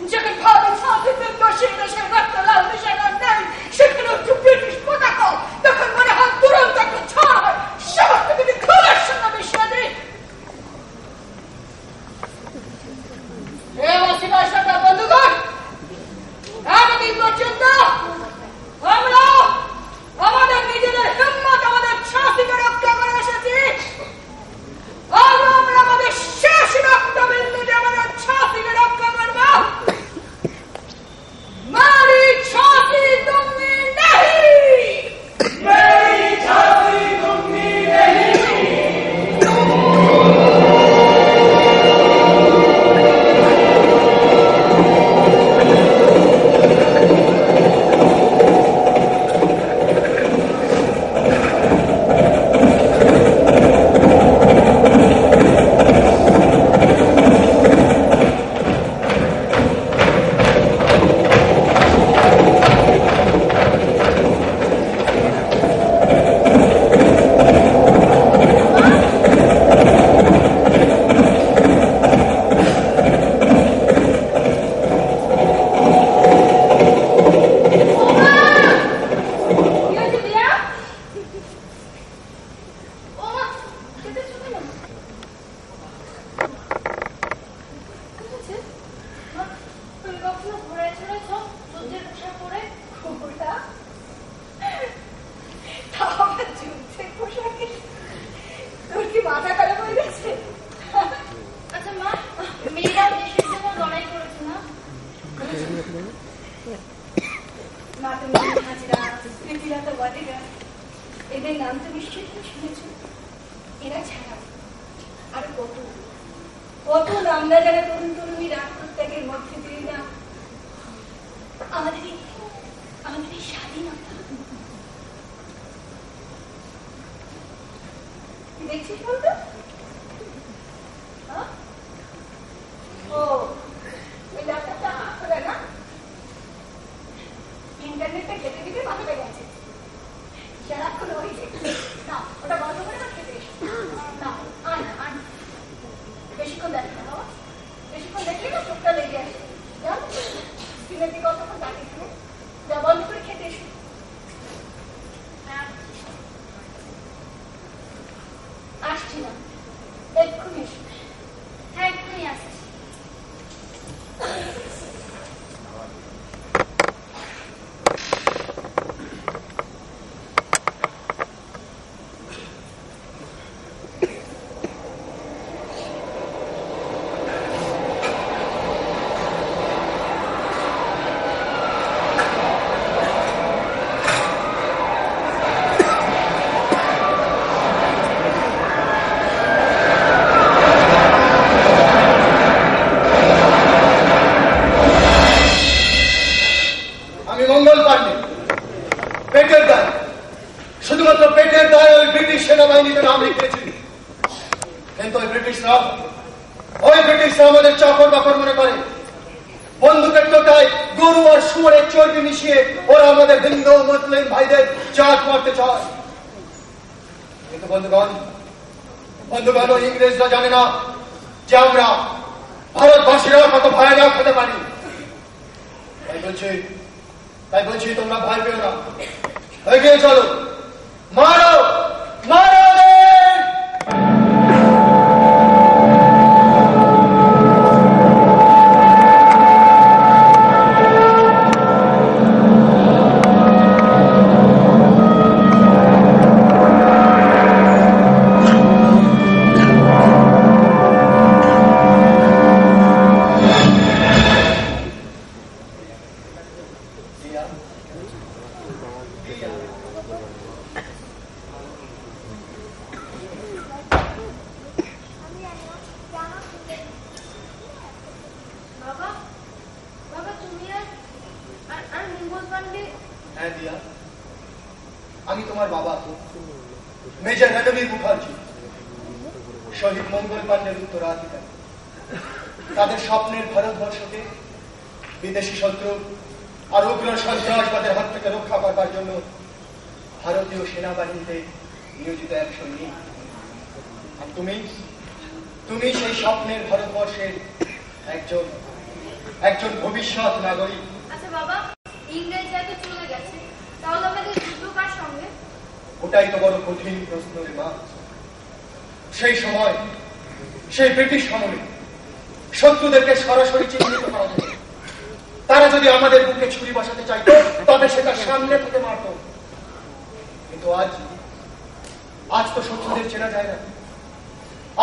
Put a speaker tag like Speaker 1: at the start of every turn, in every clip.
Speaker 1: যেখানে ভাবে ছাপিতে দোষের দেশের রক্ত লাল দেশের নেই, সেখানে হচ্ছে ব্রিটিশ পতাকা। তখন মনে হয় তুরন্ত একটা ঝড় হয়, সমস্ত কিছু খোলার সঙ্গে মিশিয়ে দিই। বন্ধুগণ, এতদিন পর্যন্ত আমরা আমাদের নিজেদের হিম্মত, আমাদের ছাতিকে রক্ষা করে এসেছি। আমরা আমাদের শেষ রক্তবিন্দুতে আমাদের ছাতিকে রক্ষা করব। মারি ছাতি তুমি নেই,
Speaker 2: मेरी छाती तुमने नहीं।
Speaker 1: এদের নাম তো নিশ্চয়ই শুনেছ। এরা ছাড়া আর কত কত নামরা যারা তরুণ তরুণীরা প্রত্যেকের মধ্যে দিয়ে না আমাদের এই স্বাধীনতা দেখছিস বলতো। ও ওই ডাক্তারটা আসলে না ইন্টারনেটটা খেতে দিতে মাথাটা গেছে, সারাক্ষণ ওই না ওটা বন্ধ করে না খেতে না আন বেশিক্ষণ দেখে না বাবা, বেশিক্ষণ দেখলে না চোখটা লেগে আসে। স্ক্রিনের দিকে অতক্ষণ তাকিয়েছিল, যা বন্ধ করে খেতে এসো। আসছি না, এক্ষুনি এসো। হ্যাঁ এক্ষুনি আসছি।
Speaker 3: আমাদের চাকর বাকর মনে করে, বন্দুকের টোটায় গরু আর শুয়োরের চর্বি মিশিয়ে ওরা আমাদের হিন্দু মুসলিম ভাইদের চাট মারতে চায়। কিন্তু বন্ধুগণ ইংরেজরা জানে না যে আমরা ভারতবাসীরা কত ভয়ানক হতে পারি। তাই বলছি তোমরা ভয় পেও না, এগিয়ে চলো, মারো মারো। আমি তোমার বাবা মেজর রণবীর মুখার্জি, শহীদ মঙ্গল পাণ্ডের উত্তরাধিকারী। তাদের স্বপ্নের ভারতবর্ষকে বিদেশি শত্রু আর উগ্র সন্ত্রাসবাদের হাত থেকে রক্ষা করবার জন্য ভারতীয় সেনাবাহিনীতে নিয়োজিত এক সৈনিক। তুমি সেই স্বপ্নের ভারতবর্ষের একজন ভবিষ্যৎ নাগরিক।
Speaker 4: আচ্ছা বাবা, ইংরেজরা তো চলে গেছে, তাহলে আমাদের যুদ্ধ কার সঙ্গে?
Speaker 3: ওটাই তো বড় কঠিন প্রশ্ন রে মা। সেই সময়, সেই ব্রিটিশ আমলে শত্রুদেরকে সরাসরি চিহ্নিত করা যেত। তারা যদি আমাদের বুকে ছুরি বসাতে চাইত, তবে সেটা সামনে থেকে মারত। কিন্তু আজ তো শত্রুদের চেনা যায় না।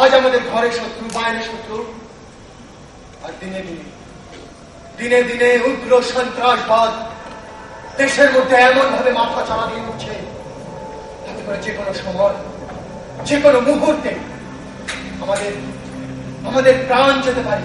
Speaker 3: আজ আমাদের ঘরে শত্রু, বাইরে শত্রু। আর দিনে দিনে উগ্র সন্ত্রাসবাদ দেশের মধ্যে এমন ভাবে মাথা চালা দিয়ে উঠছে, তাতে করে যে কোনো সময়, যে কোনো মুহূর্তে আমাদের প্রাণ যেতে পারে।